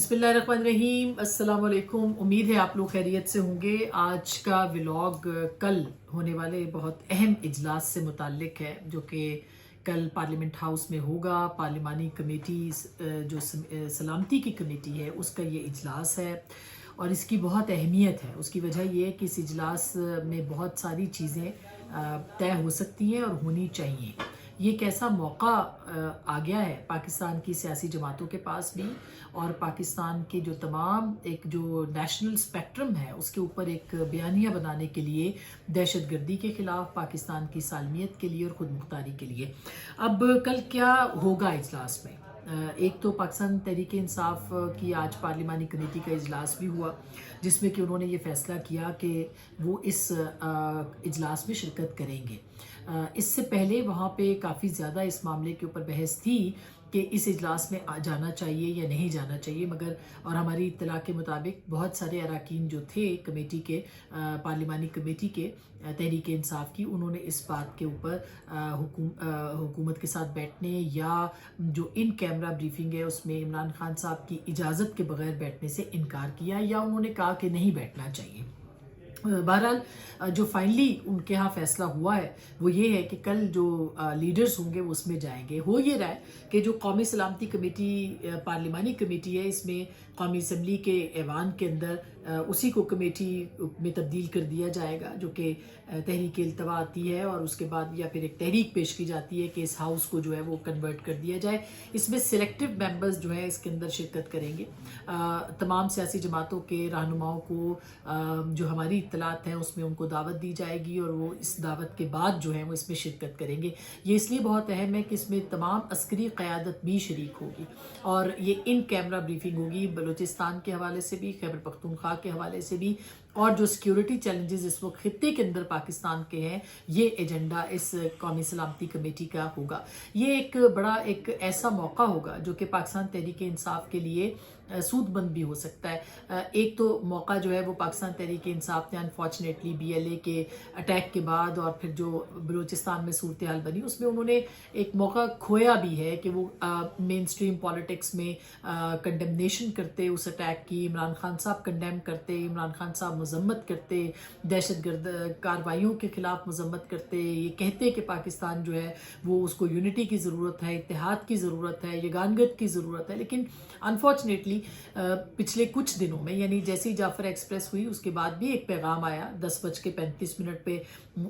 बिस्मिल्लाहिर्रहमानिर्रहीम, अस्सलाम वालेकुम। उम्मीद है आप लोग खैरियत से होंगे। आज का व्लॉग कल होने वाले बहुत अहम इजलास से मुताल्लिक है, जो कि कल पार्लियामेंट हाउस में होगा। पार्लिमानी कमेटी जो सलामती की कमेटी है, उसका ये इजलास है और इसकी बहुत अहमियत है। उसकी वजह यह है कि इस इजलास में बहुत सारी चीज़ें तय हो सकती हैं और होनी चाहिए। ये एक ऐसा मौका आ गया है पाकिस्तान की सियासी जमातों के पास भी, और पाकिस्तान के जो तमाम एक जो नेशनल स्पेक्ट्रम है उसके ऊपर एक बयानिया बनाने के लिए, दहशतगर्दी के ख़िलाफ़, पाकिस्तान की सालमियत के लिए और ख़ुद मुख्तारी के लिए। अब कल क्या होगा इजलास में? एक तो पाकिस्तान तहरीक इंसाफ की आज पार्लिमानी कमेटी का इजलास भी हुआ, जिसमें कि उन्होंने ये फ़ैसला किया कि वो इस इजलास में शिरकत करेंगे। इससे पहले वहाँ पे काफ़ी ज़्यादा इस मामले के ऊपर बहस थी कि इस इजलास में जाना चाहिए या नहीं जाना चाहिए, मगर और हमारी इत्तला के मुताबिक बहुत सारे अरकान जो थे कमेटी के, पार्लिमानी कमेटी के तहरीक इंसाफ की, उन्होंने इस बात के ऊपर हुकूमत के साथ बैठने या जो इन कैमरा ब्रीफिंग है उसमें इमरान खान साहब की इजाज़त के बगैर बैठने से इनकार किया, या उन्होंने कहा कि नहीं बैठना चाहिए। बहरहाल जो फाइनली उनके यहाँ फैसला हुआ है वो ये है कि कल जो लीडर्स होंगे वो उसमें जाएंगे। हो ये रहा है कि जो कौमी सलामती कमेटी पार्लिमानी कमेटी है, इसमें कौमी असम्बली के ऐवान के अंदर उसी को कमेटी में तब्दील कर दिया जाएगा, जो कि तहरीक इल्तवा आती है और उसके बाद या फिर एक तहरीक पेश की जाती है कि इस हाउस को जो है वो कन्वर्ट कर दिया जाए। इसमें सिलेक्टिव मेंबर्स जो है इसके अंदर शिरकत करेंगे। तमाम सियासी जमातों के रहनुमाओं को जो हमारी इत्तलात हैं उसमें उनको दावत दी जाएगी और वो इस दावत के बाद जो है वो इसमें शिरकत करेंगे। ये इसलिए बहुत अहम है कि इसमें तमाम अस्करी क़यादत भी शरीक होगी और ये इन कैमरा ब्रीफिंग होगी, बलूचिस्तान के हवाले से भी, खैबर पख्तूनख्वा के हवाले से भी, और जो सिक्योरिटी चैलेंजेस इस वक्त खित्ते के अंदर पाकिस्तान के हैं, ये एजेंडा इस कौमी सलामती कमेटी का होगा। ये एक बड़ा एक ऐसा मौका होगा जो कि पाकिस्तान तहरीक इंसाफ के लिए सूदबंद भी हो सकता है। एक तो मौका जो है वो पाकिस्तान तहरीक इंसाफ ने अनफॉर्चुनेटली BLA के अटैक के बाद और फिर जो बलूचिस्तान में सूरत हाल बनी उसमें उन्होंने एक मौका खोया भी है कि वो मेन स्ट्रीम पॉलिटिक्स में कंडेमनेशन करते उस अटैक की, इमरान खान साहब कंडेम करते, इमरान खान साहब मजम्मत करते, दहशतगर्द कार्रवाइयों के खिलाफ मजम्मत करते, ये कहते कि पाकिस्तान जो है वो उसको यूनिटी की ज़रूरत है, इत्तेहाद की ज़रूरत है, यगानगत की ज़रूरत है। लेकिन अनफॉर्चुनेटली पिछले कुछ दिनों में, यानी जैसे ही जाफर एक्सप्रेस हुई उसके बाद भी एक पैगाम आया 10:35 पे,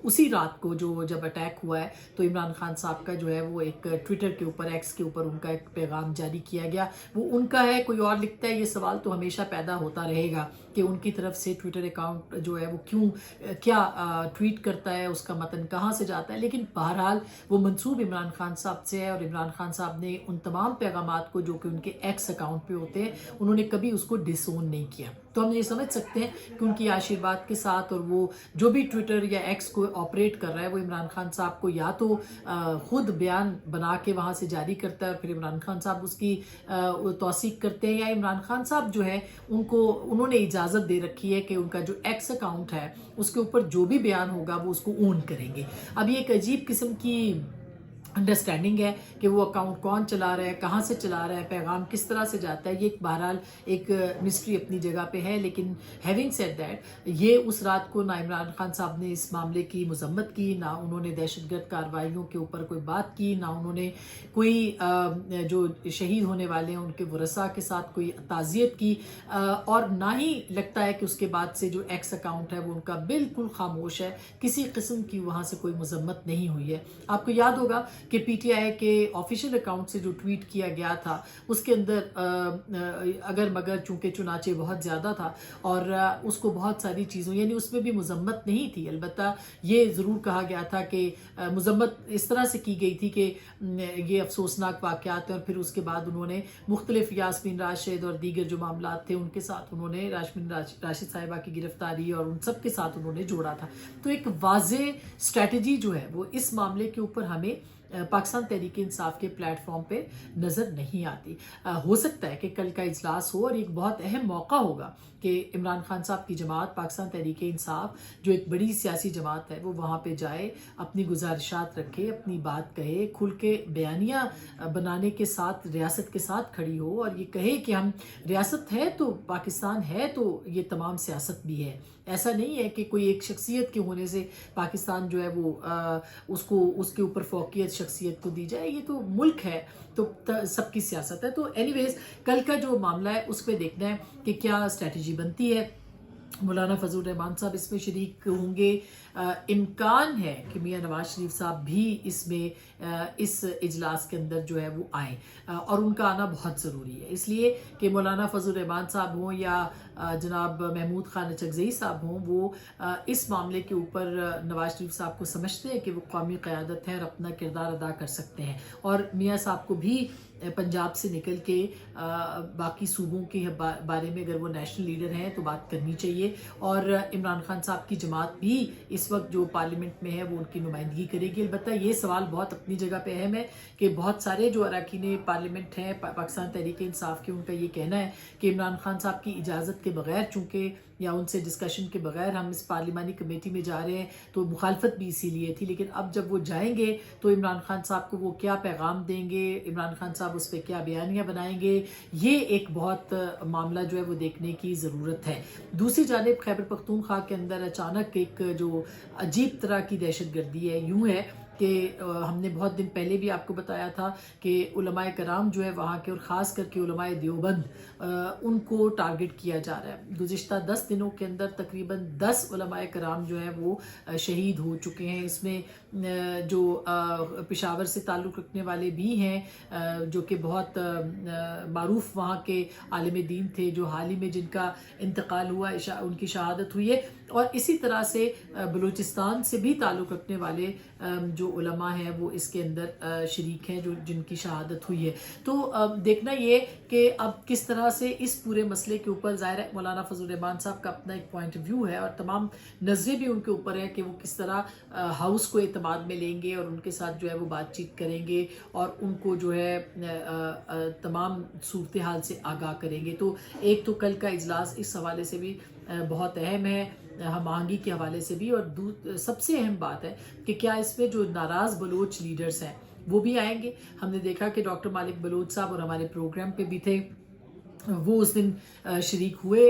उसी रात को जो जब अटैक हुआ है तो इमरान खान साहब का जो है वो एक ट्विटर के ऊपर, एक्स के ऊपर उनका एक पैगाम जारी किया गया। वो उनका है, कोई और लिखता है, ये सवाल तो हमेशा पैदा होता रहेगा कि उनकी तरफ से ट्विटर अकाउंट जो है वो क्यों क्या ट्वीट करता है, उसका मतन कहाँ से जाता है। लेकिन बहरहाल वो मंसूब इमरान खान साहब से है और इमरान खान साहब ने उन तमाम पैगामात को जो कि उनके एक्स अकाउंट पे होते हैं, उन्होंने कभी उसको डिसोन नहीं किया। तो हम ये समझ सकते हैं कि उनकी आशीर्वाद के साथ और वो जो भी ट्विटर या एक्स को ऑपरेट कर रहा है वो इमरान खान साहब को या तो खुद बयान बना के वहाँ से जारी करता है और फिर इमरान खान साहब उसकी तौसीक करते हैं, या इमरान खान साहब जो है उन्होंने इजाज़त दे रखी है कि उनका जो एक्स अकाउंट है उसके ऊपर जो भी बयान होगा वो उसको ओन करेंगे। अब ये एक अजीब किस्म की अंडरस्टैंडिंग है कि वो अकाउंट कौन चला रहा है, कहाँ से चला रहा है, पैगाम किस तरह से जाता है, ये बहरहाल एक मिस्ट्री अपनी जगह पे है। लेकिन हैविंग सेड दैट, ये उस रात को ना इमरान खान साहब ने इस मामले की मजम्मत की, ना उन्होंने दहशतगर्द कार्रवाइयों के ऊपर कोई बात की, ना उन्होंने कोई जो शहीद होने वाले हैं उनके वरसा के साथ कोई ताज़ियत की, और ना ही लगता है कि उसके बाद से जो एक्स अकाउंट है वो उनका बिल्कुल खामोश है, किसी किस्म की वहाँ से कोई मजम्मत नहीं हुई है। आपको याद होगा कि PTI के ऑफिशियल अकाउंट से जो ट्वीट किया गया था उसके अंदर अगर मगर चूंकि चुनाचे बहुत ज़्यादा था और उसको बहुत सारी चीज़ों, यानी उसमें भी मजम्मत नहीं थी। अलबत्ता ये ज़रूर कहा गया था कि मजम्मत इस तरह से की गई थी कि ये अफसोसनाक वाक़यात हैं, और फिर उसके बाद उन्होंने मुख्तलिफ यास्मीन राशिद और दीगर जो मामला थे उनके साथ उन्होंने राशिद साहिबा की गिरफ्तारी और उन सब के साथ उन्होंने जोड़ा था। तो एक वाज़े स्ट्रैटेजी जो है वो इस मामले के ऊपर हमें पाकिस्तान तहरीक इंसाफ के प्लेटफॉर्म पे नज़र नहीं आती। हो सकता है कि कल का इजलास हो और एक बहुत अहम मौका होगा कि इमरान खान साहब की जमात पाकिस्तान तहरीक इंसाफ जो एक बड़ी सियासी जमात है वो वहाँ पे जाए, अपनी गुजारिशात रखे, अपनी बात कहे, खुल के बयानियाँ बनाने के साथ रियासत के साथ खड़ी हो और ये कहे कि हम रियासत है तो पाकिस्तान है तो ये तमाम सियासत भी है। ऐसा नहीं है कि कोई एक शख्सियत के होने से पाकिस्तान जो है वो उसको उसके ऊपर फौकियत शख्सियत को दी जाए। ये तो मुल्क है तो सबकी सियासत है। तो एनीवेज कल का जो मामला है उस पर देखना है कि क्या स्ट्रेटजी बनती है। मौलाना फजल रहमान साहब इसमें शरीक होंगे। इम्कान है कि मियाँ नवाज शरीफ साहब भी इसमें इस इजलास के अंदर जो है वो आए और उनका आना बहुत ज़रूरी है, इसलिए कि मौलाना फजल रहमान साहब हों या जनाब महमूद खान अचकज़ई साहब हों, वो इस मामले के ऊपर नवाज शरीफ साहब को समझते हैं कि वो कौमी क़यादत है और अपना किरदार अदा कर सकते हैं। और मियाँ साहब को भी पंजाब से निकल के बाकी सूबों के बारे में अगर वो नेशनल लीडर हैं तो बात करनी चाहिए। और इमरान खान साहब की जमात भी इस वक्त जो पार्लियामेंट में है वो उनकी नुमाइंदगी करेगी। अलबत्ता ये सवाल बहुत अपनी जगह पे अहम है कि बहुत सारे जो अरकान पार्लियामेंट हैं पाकिस्तान तहरीक इंसाफ के, उनका ये कहना है कि इमरान खान साहब की इजाज़त के बगैर चूँकि या उनसे डिस्कशन के बगैर हम इस पार्लिमानी कमेटी में जा रहे हैं, तो मुखालफत भी इसीलिए थी। लेकिन अब जब वो जाएंगे तो इमरान खान साहब को वो क्या पैगाम देंगे, इमरान खान साहब उस पर क्या बयानियाँ बनाएंगे, ये एक बहुत मामला जो है वो देखने की ज़रूरत है। दूसरी जानिब खैबर पख्तूनख्वा के अंदर अचानक एक जो अजीब तरह की दहशत गर्दी है, यूँ है कि हमने बहुत दिन पहले भी आपको बताया था कि उलमाए कराम जो है वहाँ के और ख़ास करके उलमाए देवबंद उनको टारगेट किया जा रहा है। गुज़िश्ता 10 दिनों के अंदर तकरीबन 10 उलमाए कराम जो हैं वो शहीद हो चुके हैं। इसमें जो पेशावर से ताल्लुक़ रखने वाले भी हैं जो कि बहुत मारूफ वहाँ के आलिम दीन थे, जो हाल ही में जिनका इंतकाल हुआ, उनकी शहादत हुई है। और इसी तरह से बलूचिस्तान से भी ताल्लुक़ रखने वाले जो उलमा हैं वो इसके अंदर शरीक हैं जो जिनकी शहादत हुई है। तो देखना ये कि अब किस तरह से इस पूरे मसले के ऊपर, ज़ाहिर है मौलाना फजल रहमान साहब का अपना एक पॉइंट ऑफ व्यू है और तमाम नज़रें भी उनके ऊपर है कि वो किस तरह हाउस को एतमाद में लेंगे और उनके साथ जो है वो बातचीत करेंगे और उनको जो है तमाम सूरत हाल से आगाह करेंगे। तो एक तो कल का इजलास इस हवाले से भी बहुत अहम है, हम आहंगी के हवाले से भी। और सबसे अहम बात है कि क्या इसमें जो नाराज़ बलोच लीडर्स हैं वो भी आएंगे। हमने देखा कि डॉक्टर मालिक बलोच साहब और हमारे प्रोग्राम पे भी थे, वो उस दिन शरीक हुए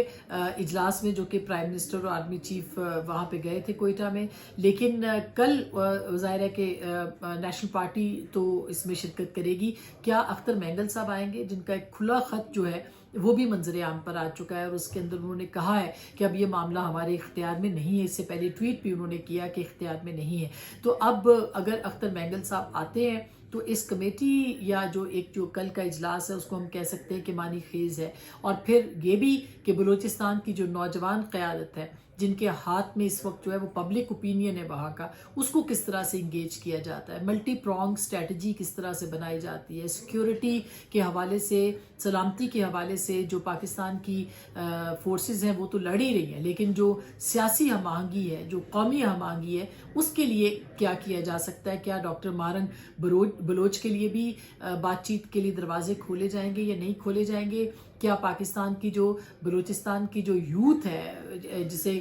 इजलास में, जो कि प्राइम मिनिस्टर और आर्मी चीफ वहाँ पे गए थे कोयटा में। लेकिन कल ज़ाहिर है कि नेशनल पार्टी तो इसमें शिरकत करेगी। क्या अख्तर मैंगल साहब आएंगे, जिनका एक खुला ख़त जो है वो भी मंजर आम पर आ चुका है और उसके अंदर उन्होंने कहा है कि अब ये मामला हमारे इख्तियार में नहीं है। इससे पहले ट्वीट भी उन्होंने किया कि इख्तियार में नहीं है। तो अब अगर अख्तर मैंगल साहब आते हैं तो इस कमेटी या जो कल का इजलास है उसको हम कह सकते हैं कि मानी खेज़ है। और फिर ये भी कि बलूचिस्तान की जो नौजवान क़यादत है, जिनके हाथ में इस वक्त जो है वो पब्लिक ओपिनियन है वहाँ का, उसको किस तरह से इंगेज किया जाता है, मल्टी प्रॉन्ग स्ट्रेटजी किस तरह से बनाई जाती है, सिक्योरिटी के हवाले से, सलामती के हवाले से। जो पाकिस्तान की फोर्सेस हैं वो तो लड़ ही रही हैं, लेकिन जो सियासी हम-आहंगी है, जो कौमी हम-आहंगी है, उसके लिए क्या किया जा सकता है। क्या डॉक्टर मारंग बलोच के लिए भी बातचीत के लिए दरवाजे खोले जाएंगे या नहीं खोले जाएंगे। क्या पाकिस्तान की जो बलूचिस्तान की जो यूथ है, जिसे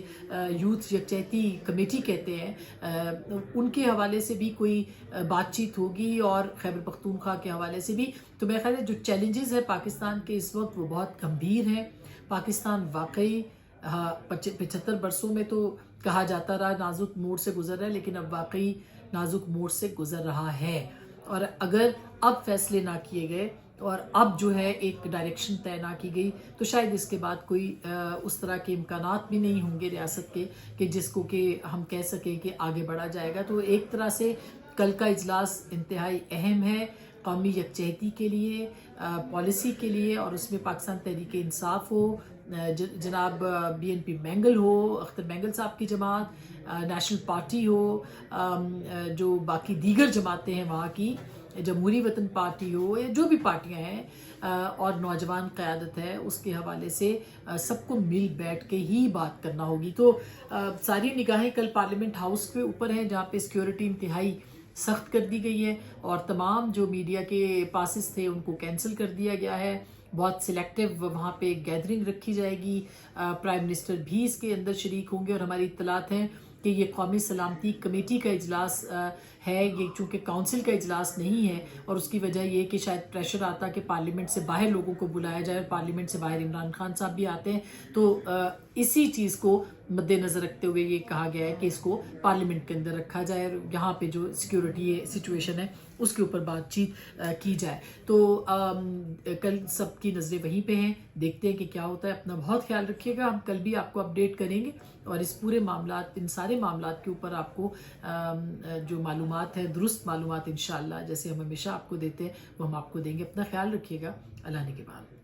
यूथ यकजहती कमेटी कहते हैं, उनके हवाले से भी कोई बातचीत होगी और खैबर पख्तूनख्वा के हवाले से भी। तो मेरा ख्याल है जो चैलेंजेस है पाकिस्तान के इस वक्त वो बहुत गंभीर हैं। पाकिस्तान वाकई 75 बरसों में तो कहा जाता रहा नाजुक मोड़ से गुजर रहा है, लेकिन अब वाकई नाजुक मोड़ से गुजर रहा है। और अगर अब फैसले ना किए गए और अब जो है एक डायरेक्शन तय ना की गई तो शायद इसके बाद कोई उस तरह के इम्कानात भी नहीं होंगे रियासत के कि जिसको कि हम कह सकें कि आगे बढ़ा जाएगा। तो एक तरह से कल का इजलास इंतहाई अहम है कौमी यकजहती के लिए, पॉलिसी के लिए, और उसमें पाकिस्तान तहरीक इंसाफ हो, जनाब BNP मैंगल हो, अख्तर मैंगल साहब की जमात, नेशनल पार्टी हो, जो बाकी दीगर जमातें हैं वहाँ की, जमहूरी वतन पार्टी हो या जो भी पार्टियां हैं, और नौजवान क़यादत है, उसके हवाले से सबको मिल बैठ के ही बात करना होगी। तो सारी निगाहें कल पार्लियामेंट हाउस के ऊपर हैं, जहाँ पे सिक्योरिटी इंतहाई سخت کر دی گئی ہے اور تمام جو میڈیا کے پاسز تھے ان کو کینسل کر دیا گیا ہے. بہت سلیکٹیو وہاں پہ گیدرنگ رکھی جائے گی. پرائم منسٹر بھی اس کے اندر شریک ہوں گے اور ہماری اطلاعات ہیں کہ یہ قومی سلامتی کمیٹی کا اجلاس ہے. یہ چونکہ کونسل کا اجلاس نہیں ہے اور اس کی وجہ یہ کہ شاید پریشر آتا کہ پارلیمنٹ سے باہر لوگوں کو بلایا جائے اور پارلیمنٹ سے باہر عمران خان صاحب بھی آتے ہیں. تو اسی چیز کو مد نظر رکھتے ہوئے یہ کہا گیا ہے کہ اس کو پارلیمنٹ کے اندر رکھا جائے اور یہاں پہ جو سیکیورٹی سچویشن ہے اس کے اوپر بات چیت کی جائے. تو کل سب کی نظریں وہیں پہ ہیں. دیکھتے ہیں کہ کیا ہوتا ہے. اپنا بہت خیال رکھیے گا. ہم کل بھی آپ کو اپڈیٹ کریں گے اور اس پورے معاملات ان سارے معاملات کے اوپر آپ کو جو معلومات ہیں درست معلومات انشاءاللہ جیسے ہم ہمیشہ آپ کو دیتے ہیں وہ ہم آپ کو دیں گے. اپنا خیال رکھیے گا. اللہ نے کے بعد.